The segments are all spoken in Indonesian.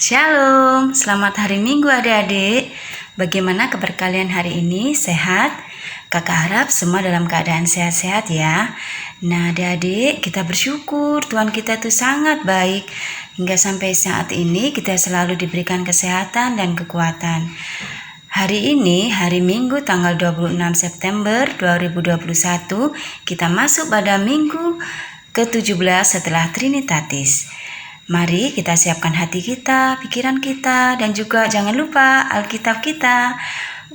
Shalom, selamat hari Minggu adik-adik. Bagaimana kabar kalian hari ini? Sehat? Kakak harap semua dalam keadaan sehat-sehat ya. Nah adik-adik, kita bersyukur Tuhan kita itu sangat baik. Hingga sampai saat ini kita selalu diberikan kesehatan dan kekuatan. Hari ini, hari Minggu tanggal 26 September 2021, kita masuk pada minggu ke-17 setelah Trinitatis. Mari kita siapkan hati kita, pikiran kita, dan juga jangan lupa Alkitab kita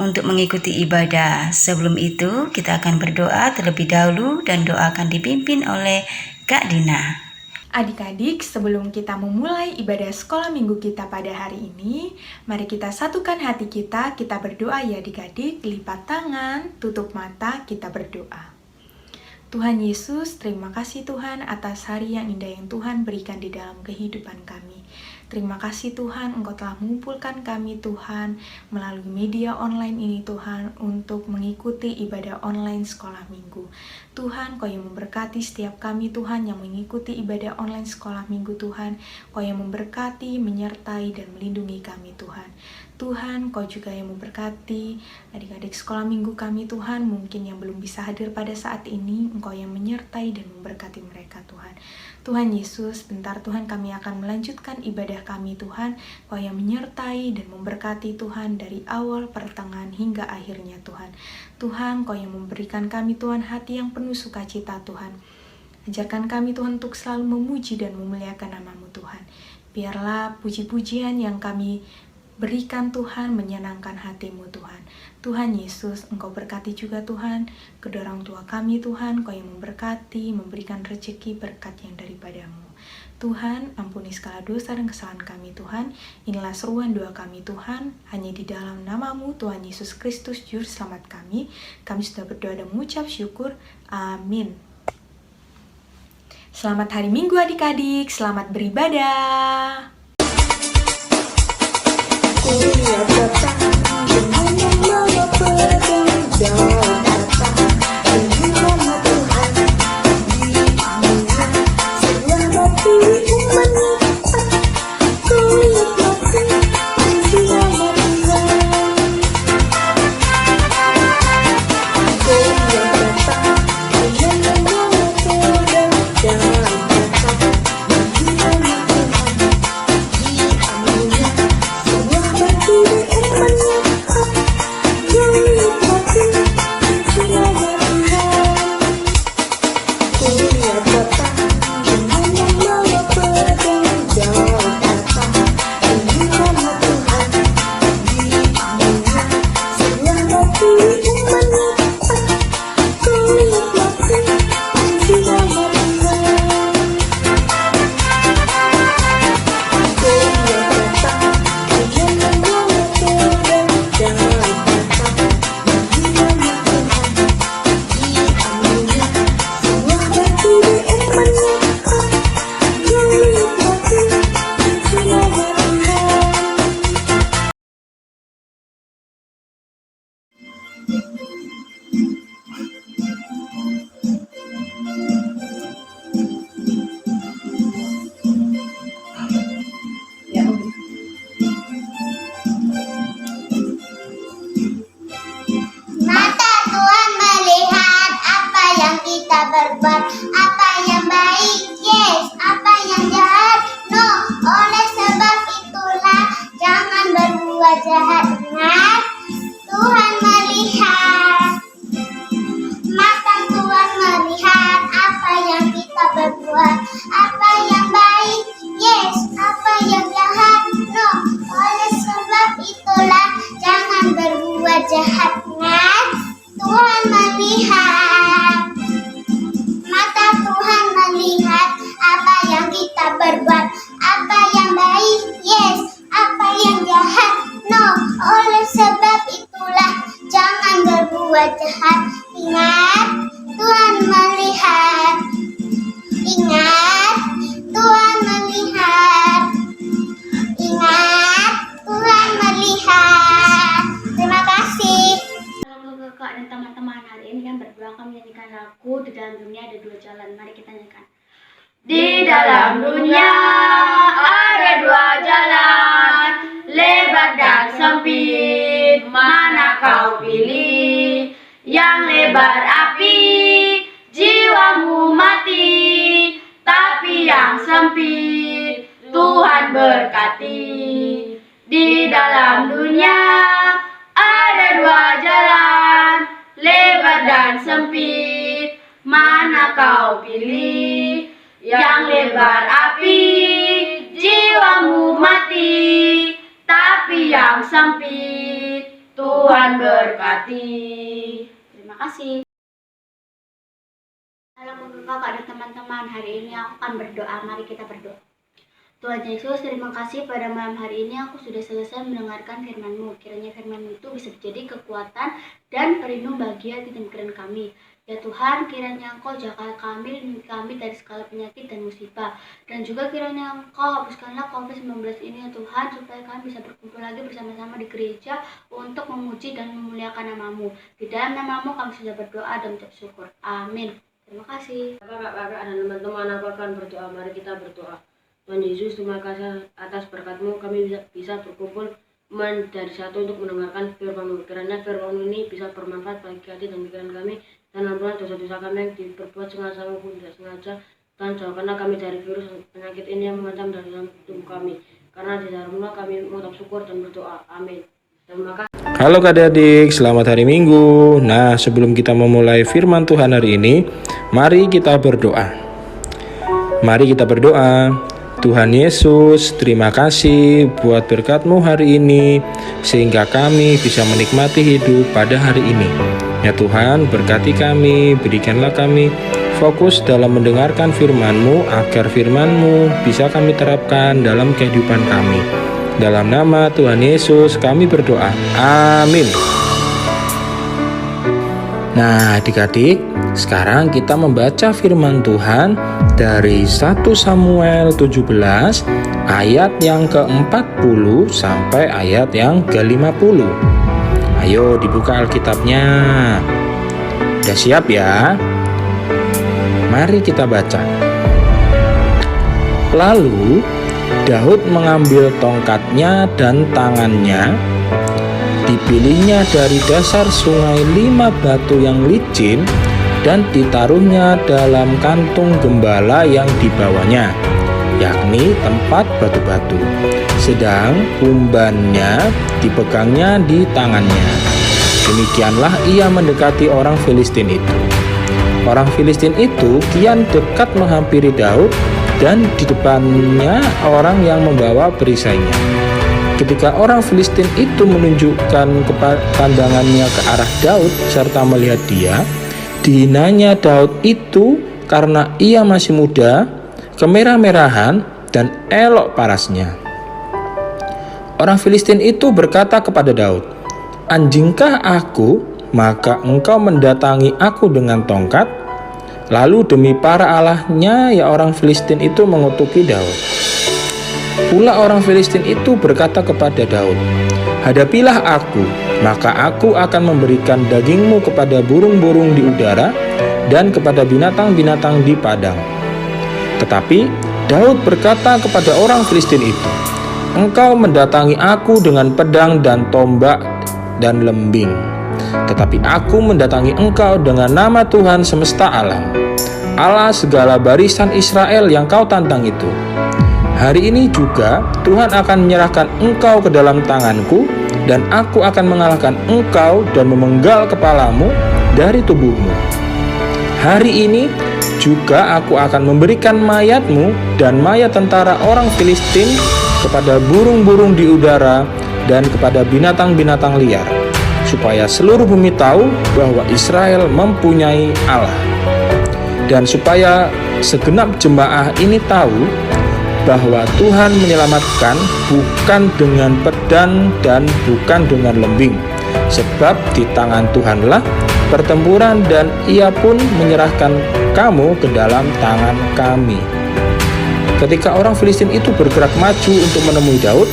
untuk mengikuti ibadah. Sebelum itu, kita akan berdoa terlebih dahulu dan doa akan dipimpin oleh Kak Dina. Adik-adik, sebelum kita memulai ibadah sekolah minggu kita pada hari ini, mari kita satukan hati kita berdoa ya adik-adik, lipat tangan, tutup mata, kita berdoa. Tuhan Yesus, terima kasih Tuhan atas hari yang indah yang Tuhan berikan di dalam kehidupan kami. Terima kasih Tuhan, Engkau telah mengumpulkan kami Tuhan melalui media online ini Tuhan untuk mengikuti ibadah online sekolah minggu. Tuhan, Kau yang memberkati setiap kami Tuhan yang mengikuti ibadah online sekolah minggu Tuhan. Kau yang memberkati, menyertai, dan melindungi kami Tuhan. Tuhan, Kau juga yang memberkati adik-adik sekolah minggu kami Tuhan, mungkin yang belum bisa hadir pada saat ini, Engkau yang menyertai dan memberkati mereka Tuhan. Tuhan Yesus, bentar Tuhan kami akan melanjutkan ibadah kami Tuhan, Kau yang menyertai dan memberkati Tuhan dari awal, pertengahan, hingga akhirnya Tuhan. Tuhan, Kau yang memberikan kami Tuhan hati yang penuh sukacita Tuhan. Ajarkan kami Tuhan untuk selalu memuji dan memuliakan nama-Mu Tuhan. Biarlah puji-pujian yang kami berikan Tuhan menyenangkan hati-Mu Tuhan. Tuhan Yesus, Engkau berkati juga Tuhan kedua orang tua kami Tuhan, Kau yang memberkati, memberikan rezeki berkat yang daripada-Mu. Tuhan, ampuni segala dosa dan kesalahan kami Tuhan. Inilah seruan doa kami Tuhan, hanya di dalam nama-Mu Tuhan Yesus Kristus Juru Selamat kami. Kami sudah berdoa dan mengucap syukur. Amin. Selamat hari Minggu adik-adik, selamat beribadah. Kuliah datang dengan membawa pedang jauh datang dengan nama Tuhan diamukan selamat diri umatnya. Kuliah datang dengan nama Tuhan. Kuliah datang dengan membawa pedang jauh datang dengan nama Tuhan diamukan. Mata Tuhan melihat apa yang kita berbuat, apa yang baik, yes, apa yang jahat, no. Oleh sebab itulah jangan berbuat jahat. Ingat, Tuhan melihat. Mata Tuhan melihat apa yang kita berbuat, apa yang baik, yes, apa yang jahat, no. Oleh sebab itulah jangan berbuat jahat. Ingat, Tuhan melihat. Mata Tuhan melihat apa yang kita berbuat, apa yang baik, yes, apa yang jahat, no. Oleh sebab itulah jangan berbuat jahat. Ingat, Tuhan melihat. Ingat, Tuhan melihat. Ingat, Tuhan melihat. Terima kasih. Halo kakak dan teman-teman, hari ini kan berdua kami menyanyikan lagu Di Dalam Dunia Ada Dua Jalan. Mari kita nyanyikan. Di dalam dunia ada dua jalan, lebar dan sempit, mana kau pilih? Yang lebar api, jiwamu mati, tapi yang sempit, Tuhan berkati. Di dalam dunia ada dua jalan, lebar dan sempit, mana kau pilih? Yang lebar api, jiwamu mati, tapi yang sempit, Tuhan berkati. Terima kasih. Halo kakak dan teman-teman, hari ini aku akan berdoa. Mari kita berdoa. Tuhan Yesus, terima kasih pada malam hari ini aku sudah selesai mendengarkan firman-Mu. Kiranya firman-Mu itu bisa menjadi kekuatan dan pelindung bagi hati dan pikiran kami. Ya Tuhan, kiranya Engkau jaga kami dari segala penyakit dan musibah. Dan juga kiranya Engkau hapuskanlah COVID-19 ini ya Tuhan, supaya kami bisa berkumpul lagi bersama-sama di gereja untuk memuji dan memuliakan nama-Mu. Di dalam nama-Mu kami sudah berdoa dan mengucap syukur. Amin. Terima kasih. Kakak-kakak dan teman-teman, aku akan berdoa. Mari kita berdoa. Tuhan Yesus, terima kasih atas berkat-Mu, kami bisa berkumpul menjadi satu untuk mendengarkan firman-Mu. Kiranya firman-Mu ini bisa bermanfaat bagi hati dan pikiran kami, dan ampunilah dosa-dosa kami yang diperbuat sengaja maupun tidak sengaja. Dan jauhkanlah kami dari virus penyakit ini yang mengancam dalam tubuh kami. Karena di dalam-Mu kami mengucap syukur dan berdoa. Amin. Terima kasih. Halo adik-adik, selamat hari Minggu. Nah, sebelum kita memulai firman Tuhan hari ini, mari kita berdoa. Mari kita berdoa. Tuhan Yesus, terima kasih buat berkat-Mu hari ini, sehingga kami bisa menikmati hidup pada hari ini. Ya Tuhan, berkati kami, berikanlah kami fokus dalam mendengarkan firman-Mu, agar firman-Mu bisa kami terapkan dalam kehidupan kami. Dalam nama Tuhan Yesus kami berdoa. Amin. Nah adik-adik, sekarang kita membaca firman Tuhan dari 1 Samuel 17 ayat yang ke-40 sampai ayat yang ke-50. Ayo dibuka Alkitabnya. Udah siap ya? Mari kita baca. Lalu Daud mengambil tongkatnya dan tangannya, dipilihnya dari dasar sungai 5 batu yang licin, dan ditaruhnya dalam kantung gembala yang dibawanya, yakni tempat batu-batu. Sedang umbannya dipegangnya di tangannya. Demikianlah ia mendekati orang Filistin itu. Orang Filistin itu kian dekat menghampiri Daud, dan di depannya orang yang membawa perisainya. Ketika orang Filistin itu menunjukkan pandangannya ke arah Daud serta melihat dia, dihinanya Daud itu karena ia masih muda, kemerah-merahan, dan elok parasnya. Orang Filistin itu berkata kepada Daud, "Anjingkah aku, maka engkau mendatangi aku dengan tongkat?" Lalu demi para allahnya, ya orang Filistin itu mengutuki Daud. Pula orang Filistin itu berkata kepada Daud, "Hadapilah aku, maka aku akan memberikan dagingmu kepada burung-burung di udara dan kepada binatang-binatang di padang." Tetapi Daud berkata kepada orang Filistin itu, "Engkau mendatangi aku dengan pedang dan tombak dan lembing, tetapi aku mendatangi engkau dengan nama Tuhan semesta alam, Allah segala barisan Israel yang kau tantang itu. Hari ini juga Tuhan akan menyerahkan engkau ke dalam tanganku, dan aku akan mengalahkan engkau dan memenggal kepalamu dari tubuhmu. Hari ini juga aku akan memberikan mayatmu dan mayat tentara orang Filistin kepada burung-burung di udara dan kepada binatang-binatang liar, supaya seluruh bumi tahu bahwa Israel mempunyai Allah. Dan supaya segenap jemaah ini tahu bahwa Tuhan menyelamatkan bukan dengan pedang dan bukan dengan lembing, sebab di tangan Tuhanlah pertempuran, dan ia pun menyerahkan kamu ke dalam tangan kami." Ketika orang Filistin itu bergerak maju untuk menemui Daud,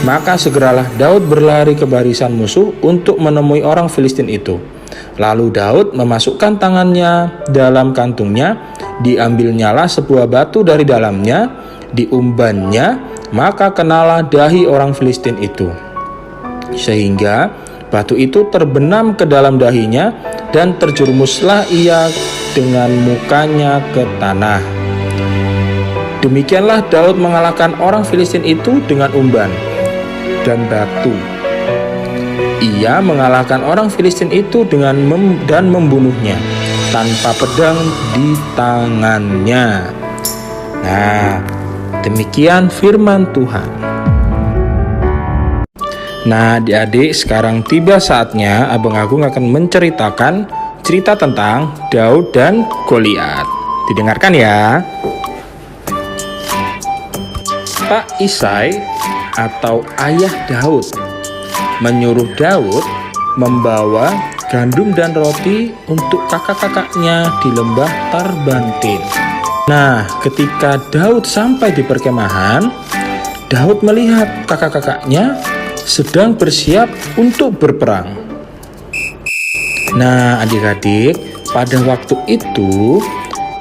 maka segeralah Daud berlari ke barisan musuh untuk menemui orang Filistin itu. Lalu Daud memasukkan tangannya dalam kantungnya, diambilnyalah sebuah batu dari dalamnya, diumbannya, maka kenalah dahi orang Filistin itu. Sehingga batu itu terbenam ke dalam dahinya dan terjerumuslah ia dengan mukanya ke tanah. Demikianlah Daud mengalahkan orang Filistin itu dengan umban dan batu. Ia mengalahkan orang Filistin itu dan membunuhnya tanpa pedang di tangannya. Nah, demikian firman Tuhan. Nah, adik-adik, sekarang tiba saatnya Abang Agung akan menceritakan cerita tentang Daud dan Goliat. Didengarkan ya. Pak Isai atau ayah Daud menyuruh Daud membawa gandum dan roti untuk kakak-kakaknya di lembah Tarbantin. Nah, ketika Daud sampai di perkemahan, Daud melihat kakak-kakaknya sedang bersiap untuk berperang. Nah, adik-adik, pada waktu itu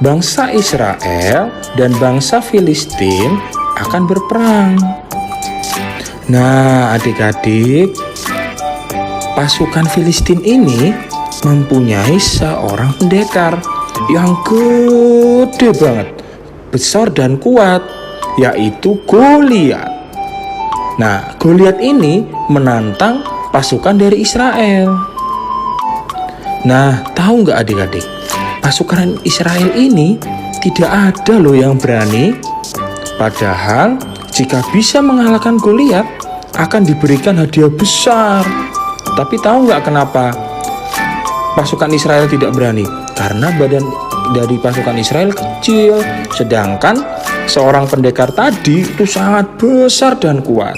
bangsa Israel dan bangsa Filistin akan berperang. Nah, adik-adik, pasukan Filistin ini mempunyai seorang pendekar yang gede banget, besar dan kuat, yaitu Goliat. Nah, Goliat ini menantang pasukan dari Israel. Nah, tahu nggak adik-adik? Pasukan Israel ini tidak ada loh yang berani. Padahal jika bisa mengalahkan Goliat akan diberikan hadiah besar. Tapi tahu nggak kenapa pasukan Israel tidak berani? Karena badan dari pasukan Israel kecil, sedangkan seorang pendekar tadi itu sangat besar dan kuat.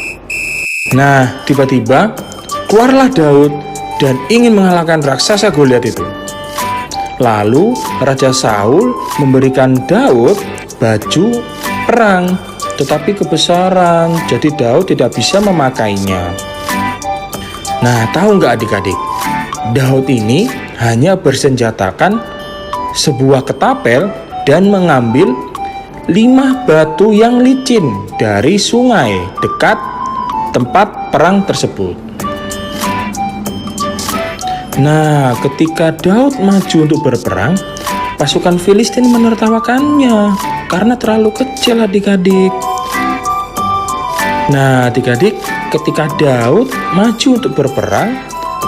Nah, tiba-tiba keluarlah Daud dan ingin mengalahkan raksasa Goliat itu. Lalu Raja Saul memberikan Daud baju perang, tetapi kebesaran, jadi Daud tidak bisa memakainya. Nah, tahu nggak adik-adik? Daud ini hanya bersenjatakan sebuah ketapel dan mengambil 5 batu yang licin dari sungai dekat tempat perang tersebut. Nah, ketika Daud maju untuk berperang, pasukan Filistin menertawakannya karena terlalu kecil adik-adik. Nah, adik-adik, ketika Daud maju untuk berperang,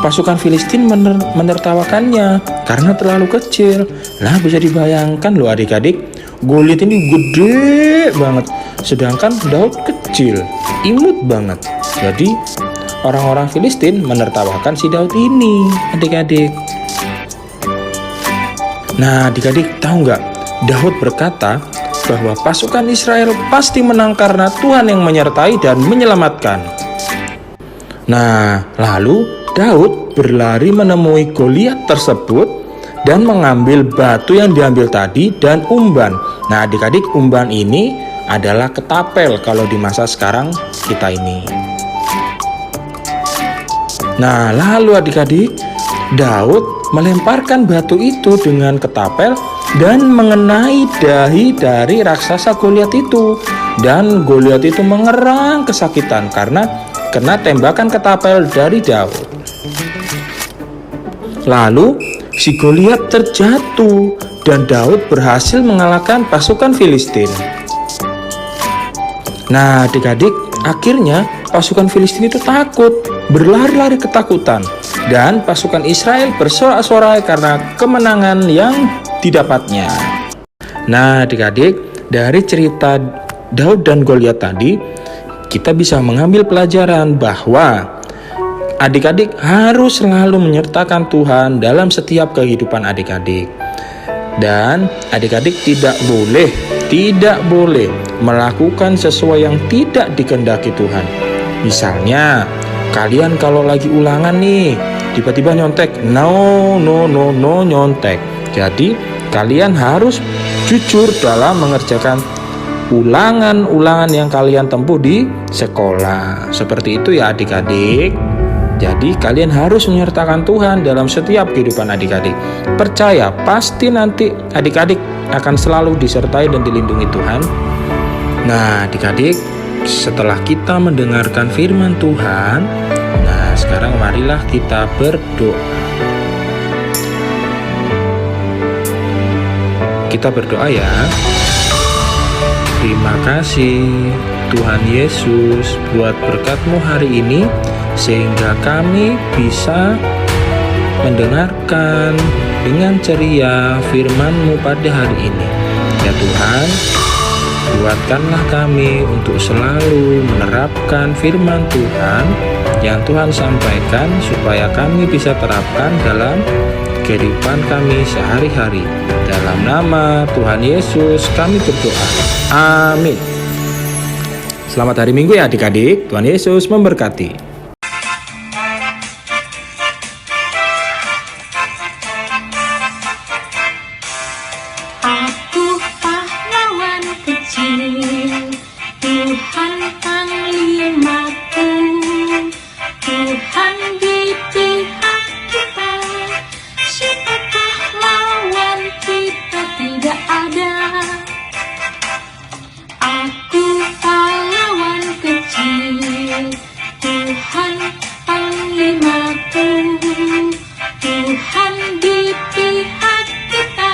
pasukan Filistin menertawakannya karena terlalu kecil. Nah, bisa dibayangkan loh adik-adik, Goliat ini gede banget, sedangkan Daud kecil, imut banget. Jadi orang-orang Filistin menertawakan si Daud ini, adik-adik. Nah, adik-adik tahu nggak? Daud berkata bahwa pasukan Israel pasti menang karena Tuhan yang menyertai dan menyelamatkan. Nah, lalu Daud berlari menemui Goliat tersebut dan mengambil batu yang diambil tadi dan umban. Nah, adik-adik, umban ini adalah ketapel kalau di masa sekarang kita ini. Nah, lalu adik-adik, Daud melemparkan batu itu dengan ketapel dan mengenai dahi dari raksasa Goliat itu. Dan Goliat itu mengerang kesakitan karena kena tembakan ketapel dari Daud. Lalu si Goliat terjatuh dan Daud berhasil mengalahkan pasukan Filistin. Nah, adik-adik, akhirnya pasukan Filistin itu takut, berlari-lari ketakutan, dan pasukan Israel bersorak-sorai karena kemenangan yang didapatnya. Nah, adik-adik, dari cerita Daud dan Goliat tadi, kita bisa mengambil pelajaran bahwa adik-adik harus selalu menyertakan Tuhan dalam setiap kehidupan adik-adik. Dan adik-adik tidak boleh melakukan sesuai yang tidak dikehendaki Tuhan. Misalnya, kalian kalau lagi ulangan nih, tiba-tiba nyontek. No nyontek. Jadi, kalian harus jujur dalam mengerjakan ulangan-ulangan yang kalian tempuh di sekolah. Seperti itu ya adik-adik. Jadi kalian harus menyertakan Tuhan dalam setiap kehidupan adik-adik. Percaya, pasti nanti adik-adik akan selalu disertai dan dilindungi Tuhan. Nah, adik-adik, setelah kita mendengarkan firman Tuhan, nah sekarang marilah kita berdoa. Kita berdoa ya. Terima kasih Tuhan Yesus buat berkat-Mu hari ini, sehingga kami bisa mendengarkan dengan ceria firman-Mu pada hari ini. Ya Tuhan, kuatkanlah kami untuk selalu menerapkan firman Tuhan yang Tuhan sampaikan, supaya kami bisa terapkan dalam kehidupan kami sehari-hari. Dalam nama Tuhan Yesus kami berdoa. Amin. Selamat hari Minggu ya adik-adik. Tuhan Yesus memberkati. Aku pahlawan kecil, Tuhan panglimaku, Tuhan di pihak kita, siapakah lawan kita, tidak ada. Aku pahlawan kecil, Tuhan panglimaku, Tuhan di pihak kita,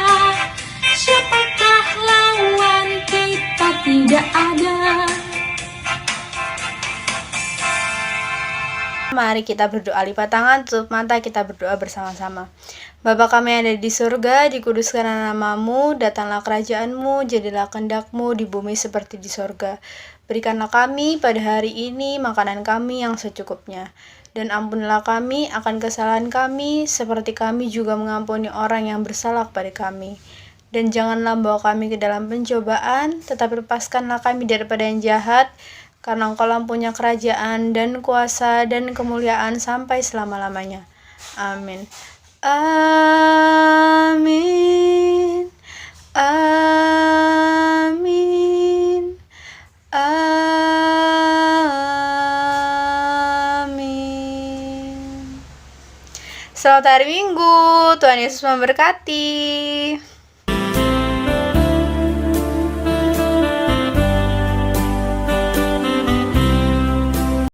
siapakah lawan kita, tidak ada. Mari kita berdoa, lipat tangan, tutup mata, kita berdoa bersama-sama. Bapa kami yang ada di surga, dikuduskanlah nama-Mu, datanglah kerajaan-Mu, jadilah kehendak-Mu di bumi seperti di surga. Berikanlah kami pada hari ini makanan kami yang secukupnya. Dan ampunilah kami akan kesalahan kami, seperti kami juga mengampuni orang yang bersalah kepada kami. Dan janganlah bawa kami ke dalam pencobaan, tetapi lepaskanlah kami daripada yang jahat, karena Engkau-lah punya kerajaan dan kuasa dan kemuliaan sampai selama-lamanya. Amin. Amin. Amin. Amin. Selamat hari Minggu. Tuhan Yesus memberkati.